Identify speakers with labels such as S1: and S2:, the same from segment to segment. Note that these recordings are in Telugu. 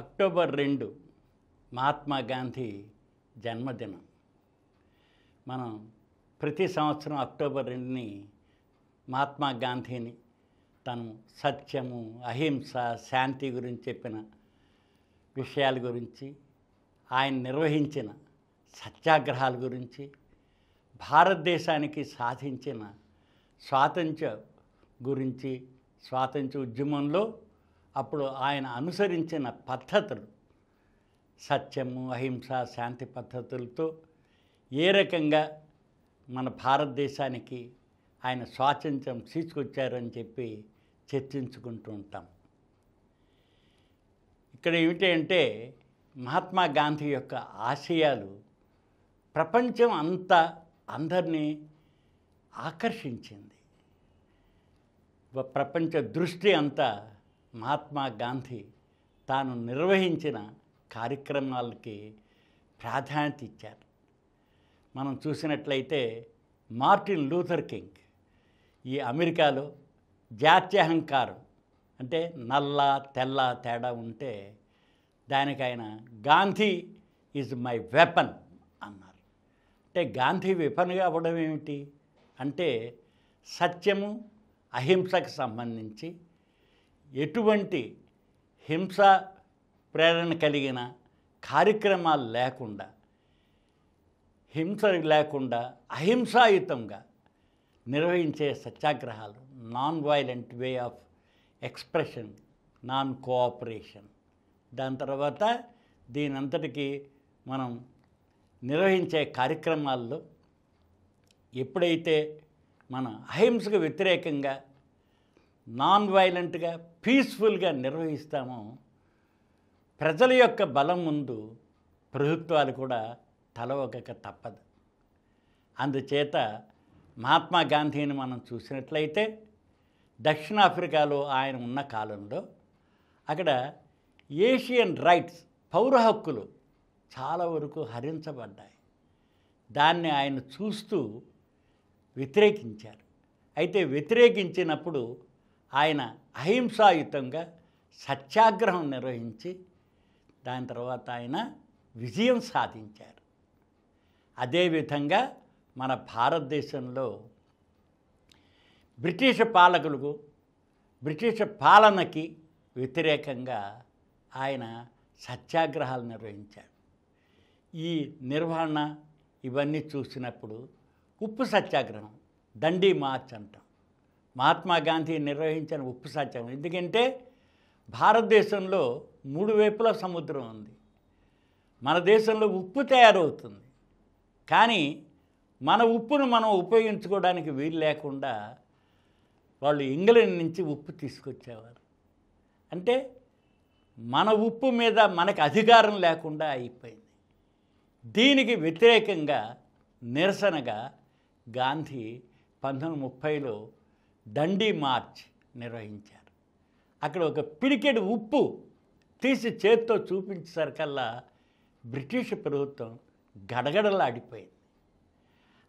S1: అక్టోబర్ 2 మహాత్మా గాంధీ జన్మదినం. మనం ప్రతి సంవత్సరం అక్టోబర్ 2ని మహాత్మా గాంధీని తను సత్యము, అహింస, శాంతి గురించి చెప్పిన విషయాల గురించి, ఆయన నిర్వహించిన సత్యాగ్రహాల గురించి, భారతదేశానికి సాధించిన స్వాతంత్ర్య గురించి, స్వాతంత్ర్య ఉద్యమంలో అప్పుడు ఆయన అనుసరించిన పద్ధతులు, సత్యము, అహింస, శాంతి పద్ధతులతో ఏ రకంగా మన భారతదేశానికి ఆయన స్వాతంత్ర్యం తీసుకొచ్చారని చెప్పి చర్చించుకుంటూ ఉంటాం. ఇక్కడ ఏమిటంటే మహాత్మా గాంధీ యొక్క ఆశయాలు ప్రపంచం అంతా అందరినీ ఆకర్షించింది. ప్రపంచ దృష్టి అంతా మహాత్మా గాంధీ తాను నిర్వహించిన కార్యక్రమాలకి ప్రాధాన్యత ఇచ్చారు. మనం చూసినట్లయితే మార్టిన్ లూథర్ కింగ్ ఈ అమెరికాలో జాత్యహంకారం అంటే నల్ల తెల్ల తేడా ఉంటే దానికి ఆయన గాంధీ ఈజ్ మై వెపన్ అన్నారు. అంటే గాంధీ వెపన్గా అవ్వడం ఏమిటి అంటే సత్యము, అహింసకు సంబంధించి ఎటువంటి హింస ప్రేరణ కలిగిన కార్యక్రమాలు లేకుండా, హింస లేకుండా అహింసాయుతంగా నిర్వహించే సత్యాగ్రహాలు, non violent way of expression, non cooperation. దాని తర్వాత దీనంతటికీ మనం నిర్వహించే కార్యక్రమాల్లో ఎప్పుడైతే మనం అహింసకు వ్యతిరేకంగా నాన్ వైలెంట్గా, పీస్ఫుల్గా నిర్వహిస్తామో ప్రజల యొక్క బలం ముందు ప్రభుత్వాలు కూడా తల ఒగ్గక తప్పదు. అందుచేత మహాత్మా గాంధీని మనం చూసినట్లయితే దక్షిణాఫ్రికాలో ఆయన ఉన్న కాలంలో అక్కడ ఏషియన్ రైట్స్, పౌర హక్కులు చాలా వరకు హరించబడ్డాయి. దాన్ని ఆయన చూస్తూ వ్యతిరేకించారు. అయితే వ్యతిరేకించినప్పుడు ఆయన అహింసాయుతంగా సత్యాగ్రహం నిర్వహించి దాని తర్వాత ఆయన విజయం సాధించారు. అదేవిధంగా మన భారతదేశంలో బ్రిటిష్ పాలకులకు, బ్రిటిష్ పాలనకి వ్యతిరేకంగా ఆయన సత్యాగ్రహాలు నిర్వహించారు. ఈ నిర్వహణ ఇవన్నీ చూసినప్పుడు ఉప్పు సత్యాగ్రహం, దండి మార్చ్ అంటాం. మహాత్మా గాంధీ నిర్వహించిన ఉప్పు సత్యాగ్రహం ఎందుకంటే భారతదేశంలో 3 వైపులా సముద్రం ఉంది. మన దేశంలో ఉప్పు తయారవుతుంది, కానీ మన ఉప్పును మనం ఉపయోగించుకోవడానికి వీలు లేకుండా వాళ్ళు ఇంగ్లాండ్ నుంచి ఉప్పు తీసుకొచ్చేవారు. అంటే మన ఉప్పు మీద మనకు అధికారం లేకుండా అయిపోయింది. దీనికి వ్యతిరేకంగా నిరసనగా గాంధీ 1930లో దండి మార్చ్ నిర్వహించారు. అక్కడ ఒక పిడికెడు ఉప్పు తీసి చేత్తో చూపించేసరికల్లా బ్రిటిష్ ప్రభుత్వం గడగడలాడిపోయింది.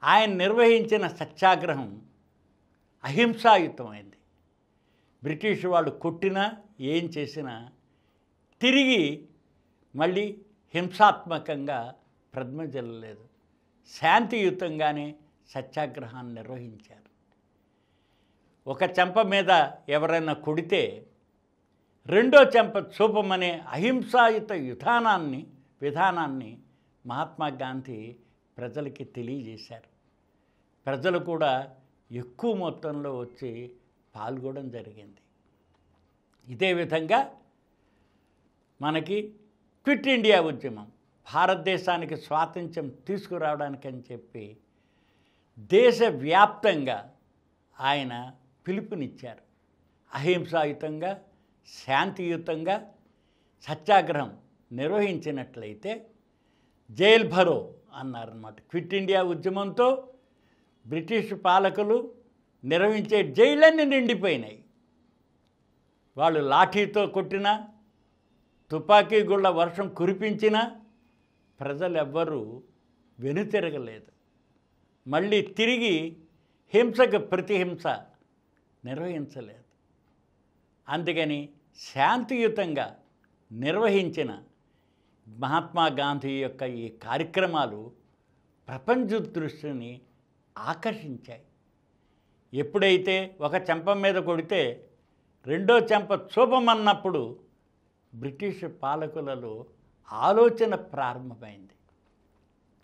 S1: ఆయన నిర్వహించిన సత్యాగ్రహం అహింసాయుతమైంది. బ్రిటిష్ వాళ్ళు కొట్టినా ఏం చేసినా తిరిగి మళ్ళీ హింసాత్మకంగా ప్రతిమజల్లలేదు. శాంతియుతంగానే సత్యాగ్రహాన్ని నిర్వహించారు. ఒక చెంప మీద ఎవరైనా కొడితే రెండో చెంప చూపమనే అహింసాయుత విధానాన్ని మహాత్మా గాంధీ ప్రజలకి తెలియజేశారు. ప్రజలు కూడా ఎక్కువ మొత్తంలో వచ్చి పాల్గొనడం జరిగింది. ఇదే విధంగా మనకి క్విట్ ఇండియా ఉద్యమం, భారతదేశానికి స్వాతంత్ర్యం తీసుకురావడానికని చెప్పి దేశవ్యాప్తంగా ఆయన పిలుపునిచ్చారు. అహింసాయుతంగా, శాంతియుతంగా సత్యాగ్రహం నిర్వహించినట్లయితే జైల్ భరో అన్నారన్నమాట. క్విట్ ఇండియా ఉద్యమంతో బ్రిటిష్ పాలకులు నిర్వహించే జైళ్ళన్నీ నిండిపోయినాయి. వాళ్ళు లాఠీతో కొట్టినా, తుపాకీ గుళ్ళ వర్షం కురిపించినా ప్రజలు ఎవ్వరూ వెనుతిరగలేదు. మళ్ళీ తిరిగి హింసకు ప్రతిహింస నిర్వహించలేదు. అందుకని శాంతియుతంగా నిర్వహించిన మహాత్మా గాంధీ యొక్క ఈ కార్యక్రమాలు ప్రపంచ దృష్టిని ఆకర్షించాయి. ఎప్పుడైతే ఒక చెంప మీద కొడితే రెండో చెంప చూపమన్నప్పుడు బ్రిటిష్ పాలకులలో ఆలోచన ప్రారంభమైంది.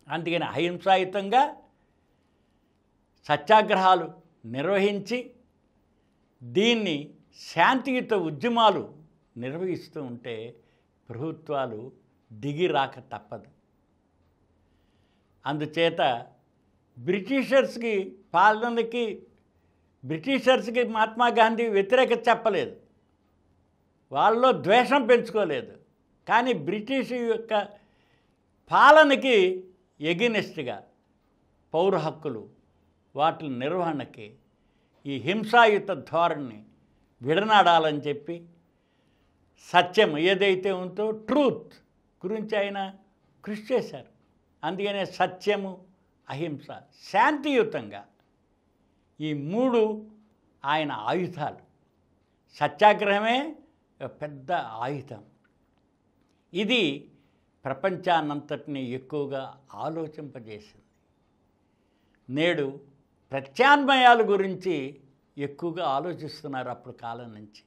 S1: అందుకని అహింసాయుతంగా సత్యాగ్రహాలు నిర్వహించి దీన్ని శాంతియుత ఉద్యమాలు నిర్వహిస్తూ ఉంటే ప్రభుత్వాలు దిగి రాక తప్పదు. అందుచేత బ్రిటిషర్స్కి మహాత్మా గాంధీ వ్యతిరేకత చెప్పలేదు, వాళ్ళలో ద్వేషం పెంచుకోలేదు. కానీ బ్రిటిష్ యొక్క పాలనకి ఎగెనిస్ట్గా పౌర హక్కులు వాటి నిర్వహణకి ఈ హింసాయుత ధోరణిని విడనాడాలని చెప్పి సత్యం ఏదైతే ఉందో ట్రూత్ గురించి ఆయన కృషి చేశారు. అందుకనే సత్యము, అహింస, శాంతియుతంగా ఈ మూడు ఆయన ఆయుధాలు. సత్యాగ్రహమే పెద్ద ఆయుధం. ఇది ప్రపంచాన్నంతటినీ ఎక్కువగా ఆలోచింపజేసింది. నేడు ప్రత్యామ్నాయాల గురించి ఎక్కువగా ఆలోచిస్తున్నారు అప్పుడు కాలం నుంచి.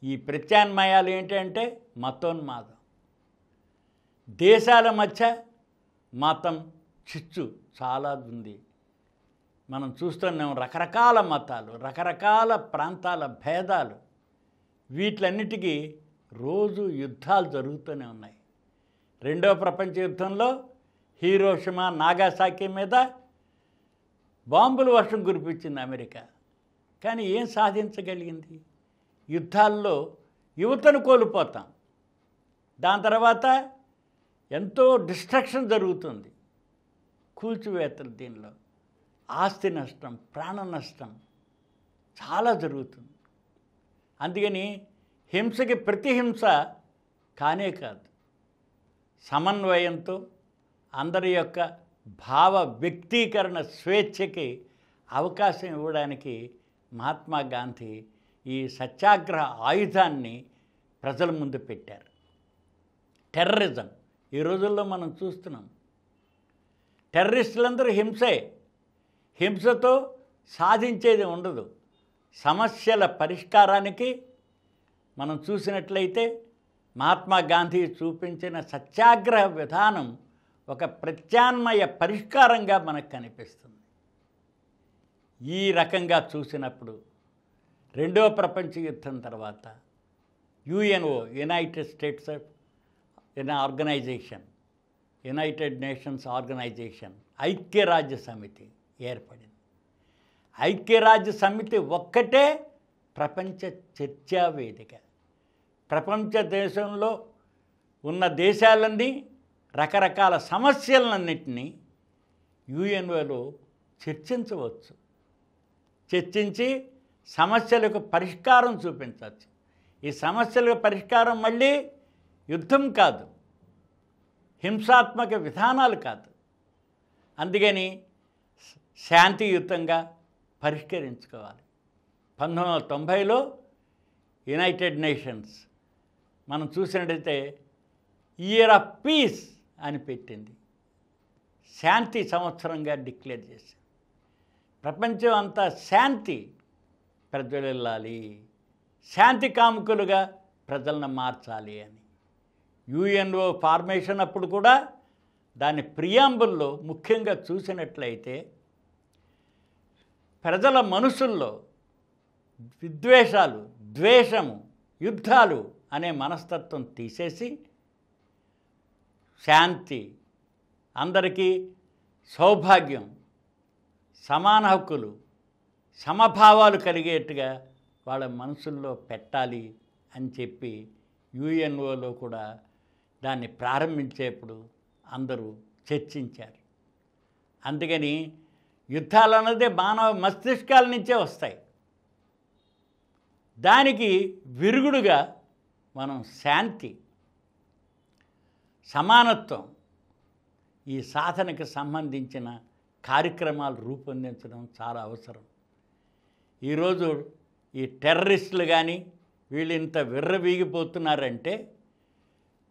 S1: ఈ ప్రత్యామ్నాయాలు ఏంటంటే మతోన్మాదం, దేశాల మధ్య మతం చిచ్చు చాలా ఉంది. మనం చూస్తున్నాం రకరకాల మతాలు, రకరకాల ప్రాంతాల భేదాలు, వీటిలన్నిటికీ రోజు యుద్ధాలు జరుగుతూనే ఉన్నాయి. రెండవ ప్రపంచ యుద్ధంలో హీరోషిమా, నాగాసాకి మీద బాంబుల వర్షం కురిపించింది అమెరికా. కానీ ఏం సాధించగలిగింది? యుద్ధాల్లో యువతను కోల్పోతాం, దాని తర్వాత ఎంతో డిస్ట్రక్షన్ జరుగుతుంది, కూల్చివేతలు, దీనిలో ఆస్తి నష్టం, ప్రాణ నష్టం చాలా జరుగుతుంది. అందుకని హింసకి ప్రతిహింస కానే కాదు, సమన్వయంతో అందరి యొక్క భావ వ్యక్తీకరణ స్వేచ్ఛకి అవకాశం ఇవ్వడానికి మహాత్మా గాంధీ ఈ సత్యాగ్రహ ఆయుధాన్ని ప్రజల ముందు పెట్టారు. టెర్రరిజం ఈ రోజుల్లో మనం చూస్తున్నాం. టెర్రరిస్టులందరూ హింసే, హింసతో సాధించేది ఉండదు. సమస్యల పరిష్కారానికి మనం చూసినట్లయితే మహాత్మా గాంధీ చూపించిన సత్యాగ్రహ విధానం ఒక ప్రత్యామ్నాయ పరిష్కారంగా మనకు కనిపిస్తుంది. ఈ రకంగా చూసినప్పుడు రెండవ ప్రపంచ యుద్ధం తర్వాత యుఎన్ఓ, యునైటెడ్ నేషన్స్ ఆర్గనైజేషన్, ఐక్యరాజ్య సమితి ఏర్పడింది. ఐక్యరాజ్య సమితి ఒక్కటే ప్రపంచ చర్చా వేదిక. ప్రపంచ దేశంలో ఉన్న దేశాలన్నీ రకరకాల సమస్యలన్నింటినీ యుఎన్ఓలో చర్చించవచ్చు, చర్చించి సమస్యలకు పరిష్కారం చూపించవచ్చు. ఈ సమస్యలకు పరిష్కారం మళ్ళీ యుద్ధం కాదు, హింసాత్మక విధానాలు కాదు. అందుకని శాంతియుతంగా పరిష్కరించుకోవాలి. 1990లో యునైటెడ్ నేషన్స్ మనం చూసినట్టయితే ఇయర్ ఆఫ్ పీస్ అని పెట్టింది, శాంతి సంవత్సరంగా డిక్లేర్ చేసింది. ప్రపంచం అంతా శాంతి ప్రజ్వలిల్లాలి, శాంతి కాముకులుగా ప్రజలను మార్చాలి అని. యుఎన్ఓ ఫార్మేషన్ అప్పుడు కూడా దాని ప్రియాంబుల్లో ముఖ్యంగా చూసినట్లయితే ప్రజల మనసుల్లో విద్వేషాలు, ద్వేషము, యుద్ధాలు అనే మనస్తత్వం తీసేసి శాంతి, అందరికీ సౌభాగ్యం, సమాన హక్కులు, సమభావాలు కలిగేట్టుగా వాళ్ళ మనసుల్లో పెట్టాలి అని చెప్పి యుఎన్ఓలో కూడా దాన్ని ప్రారంభించేప్పుడు అందరూ చర్చించారు. అందుకని యుద్ధాలు అన్నదే మానవ మస్తిష్కాల నుంచే వస్తాయి. దానికి విరుగుడుగా మనం శాంతి, సమానత్వం, ఈ సాధనకు సంబంధించిన కార్యక్రమాలు రూపొందించడం చాలా అవసరం. ఈరోజు ఈ టెర్రరిస్టులు కానీ వీళ్ళు ఇంత విర్రవీగిపోతున్నారంటే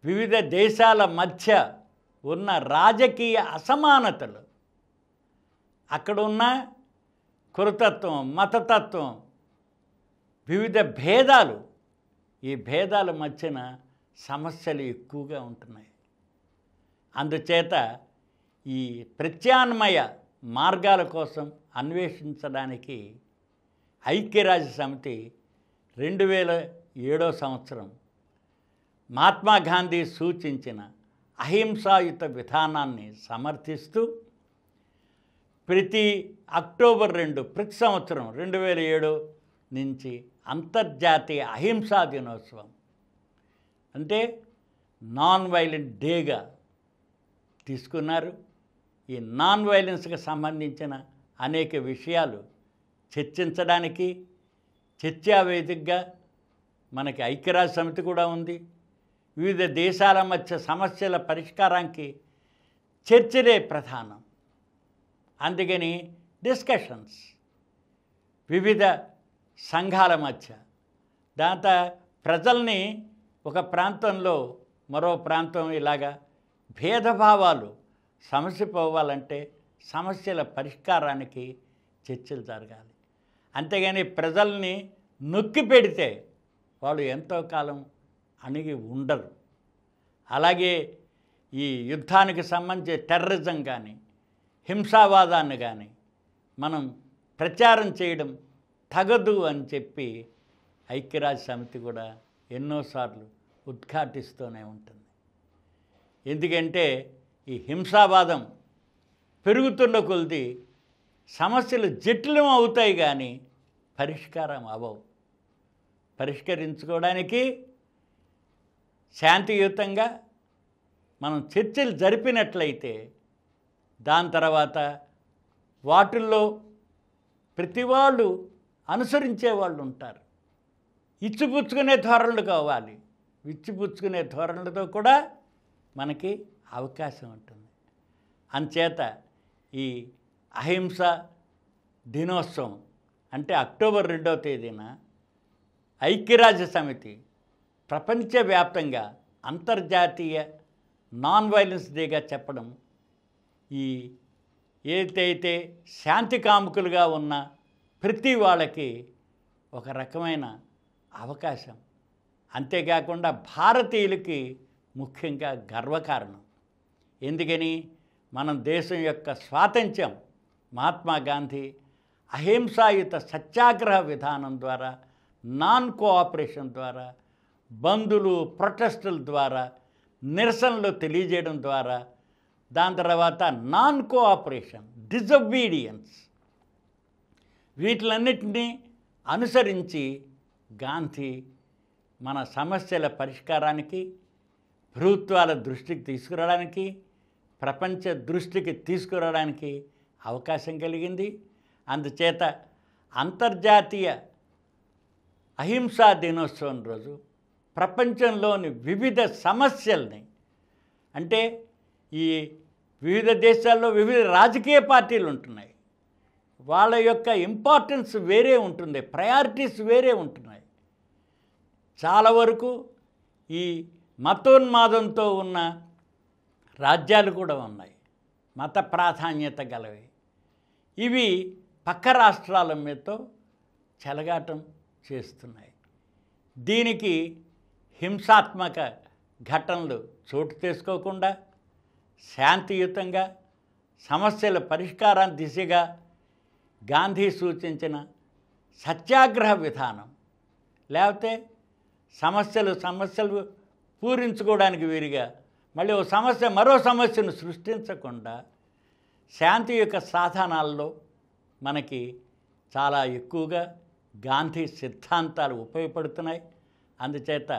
S1: వివిధ దేశాల మధ్య ఉన్న రాజకీయ అసమానతలు, అక్కడున్న కులతత్వం, మతతత్వం, వివిధ భేదాలు, ఈ భేదాల మధ్యన సమస్యలు ఎక్కువగా ఉంటున్నాయి. అందుచేత ఈ ప్రత్యామ్నాయ మార్గాల కోసం అన్వేషించడానికి ఐక్యరాజ్యసమితి 2007 సంవత్సరం మహాత్మా గాంధీ సూచించిన అహింసాయుత విధానాన్ని సమర్థిస్తూ ప్రతి అక్టోబర్ 2 ప్రతి సంవత్సరం 2007 నుంచి అంతర్జాతీయ అహింసా దినోత్సవం అంటే నాన్ వైలెంట్ డేగా తీసుకున్నారు. ఈ నాన్ వైలెన్స్కి సంబంధించిన అనేక విషయాలు చర్చించడానికి చర్చా వేదికగా మనకి ఐక్యరాజ్య సమితి కూడా ఉంది. వివిధ దేశాల మధ్య సమస్యల పరిష్కారానికి చర్చలే ప్రధానం. అందుకని డిస్కషన్స్ వివిధ సంఘాల మధ్య, దాంతో ప్రజల్ని ఒక ప్రాంతంలో మరో ప్రాంతం ఇలాగా భేదభావాలు సమస్య పోవాలంటే సమస్యల పరిష్కారానికి చర్చలు జరగాలి. అంతేగాని ప్రజల్ని నొక్కి పెడితే వాళ్ళు ఎంతో కాలం అణిగి ఉండరు. అలాగే ఈ యుద్ధానికి సంబంధించి టెర్రరిజం కానీ హింసావాదాన్ని కానీ మనం ప్రచారం చేయడం తగదు అని చెప్పి ఐక్యరాజ్య సమితి కూడా ఎన్నోసార్లు ఉద్ఘాటిస్తూనే ఉంటుంది. ఎందుకంటే ఈ హింసావాదం పెరుగుతున్న కొలది సమస్యలు జటిలం అవుతాయి కానీ పరిష్కారం అవ్వవు. పరిష్కరించుకోవడానికి శాంతియుతంగా మనం చర్చలు జరిపినట్లయితే దాని తర్వాత వాటిల్లో ప్రతి వాళ్ళు అనుసరించే వాళ్ళు ఉంటారు. ఇచ్చిపుచ్చుకునే ధోరణులు కావాలి. ఇచ్చిపుచ్చుకునే ధోరణులతో కూడా మనకి అవకాశం ఉంటుంది. అంచేత ఈ అహింస దినోత్సవం అంటే అక్టోబర్ 2వ తేదీన ఐక్యరాజ్య సమితి ప్రపంచవ్యాప్తంగా అంతర్జాతీయ నాన్ వైలెన్స్ డేగా చెప్పడం ఈ ఏదైతే శాంతి కాముకులుగా ఉన్న ప్రతి వాళ్ళకి ఒక రకమైన అవకాశం. అంతేకాకుండా భారతీయులకి ముఖ్యంగా గర్వకారణం. ఎందుకని మనం దేశం యొక్క స్వాతంత్ర్యం మహాత్మా గాంధీ అహింసాయుత సత్యాగ్రహ విధానం ద్వారా, నాన్ కోఆపరేషన్ ద్వారా, బంధులు ప్రొటెస్టుల ద్వారా, నిరసనలు తెలియజేయడం ద్వారా, దాని తర్వాత నాన్ కోఆపరేషన్, డిజొబీడియన్స్, వీటిలన్నిటినీ అనుసరించి గాంధీ మన సమస్యల పరిష్కారానికి, ప్రభుత్వాల దృష్టికి తీసుకురావడానికి, ప్రపంచ దృష్టికి తీసుకురావడానికి అవకాశం కలిగింది. అందుచేత అంతర్జాతీయ అహింసా దినోత్సవం రోజు ప్రపంచంలోని వివిధ సమస్యల్ని, అంటే ఈ వివిధ దేశాల్లో వివిధ రాజకీయ పార్టీలు ఉంటున్నాయి, వాళ్ళ యొక్క ఇంపార్టెన్స్ వేరే ఉంటుంది, ప్రయారిటీస్ వేరే ఉంటున్నాయి. చాలా వరకు ఈ మతోన్మాదంతో ఉన్న రాజ్యాలు కూడా ఉన్నాయి, మత ప్రాధాన్యత గలవి. ఇవి పక్క రాష్ట్రాల మీదతో చెలగాటం చేస్తున్నాయి. దీనికి హింసాత్మక ఘటనలు చోటు చేసుకోకుండా శాంతియుతంగా సమస్యల పరిష్కారం దిశగా గాంధీ సూచించిన సత్యాగ్రహ విధానం, లేకపోతే సమస్యలు పూరించుకోవడానికి వీలుగా మళ్ళీ ఓ సమస్య మరో సమస్యను సృష్టించకుండా శాంతి యొక్క సాధనాల్లో మనకి చాలా ఎక్కువగా గాంధీ సిద్ధాంతాలు ఉపయోగపడుతున్నాయి. అందుచేత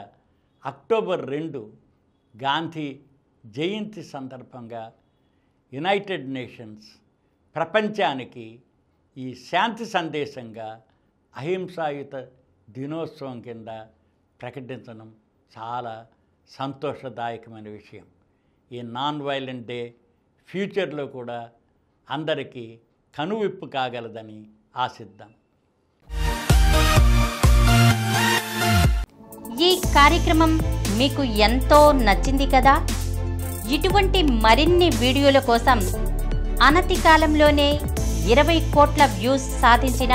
S1: అక్టోబర్ 2 గాంధీ జయంతి సందర్భంగా యునైటెడ్ నేషన్స్ ప్రపంచానికి ఈ శాంతి సందేశంగా అహింసాయుత దినోత్సవం కింద ప్రకటించడం చాలా సంతోషదాయకమైన విషయం. ఈ నాన్ వైలెంట్ డే ఫ్యూచర్లో కూడా అందరికీ కనువిప్పు కాగలదని ఆశిద్దాం.
S2: ఈ కార్యక్రమం మీకు ఎంతో నచ్చింది కదా? ఇటువంటి మరిన్ని వీడియోల కోసం అనతి కాలంలోనే 20 కోట్ల వ్యూస్ సాధించిన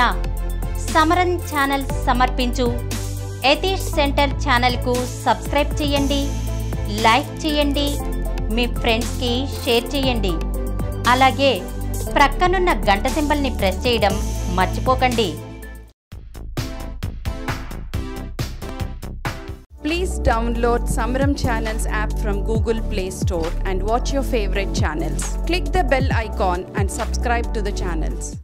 S2: సమరన్ ఛానల్ సమర్పించు యతీష్ సెంటర్ ఛానల్కు సబ్స్క్రైబ్ చేయండి, లైక్ చేయండి, మీ ఫ్రెండ్స్కి షేర్ చేయండి. అలాగే ప్రక్కనున్న గంట సింబల్ని ప్రెస్ చేయడం మర్చిపోకండి.
S3: Please download Samaram Channels app from Google Play Store and watch your favorite channels. Click the bell icon and subscribe to the channels.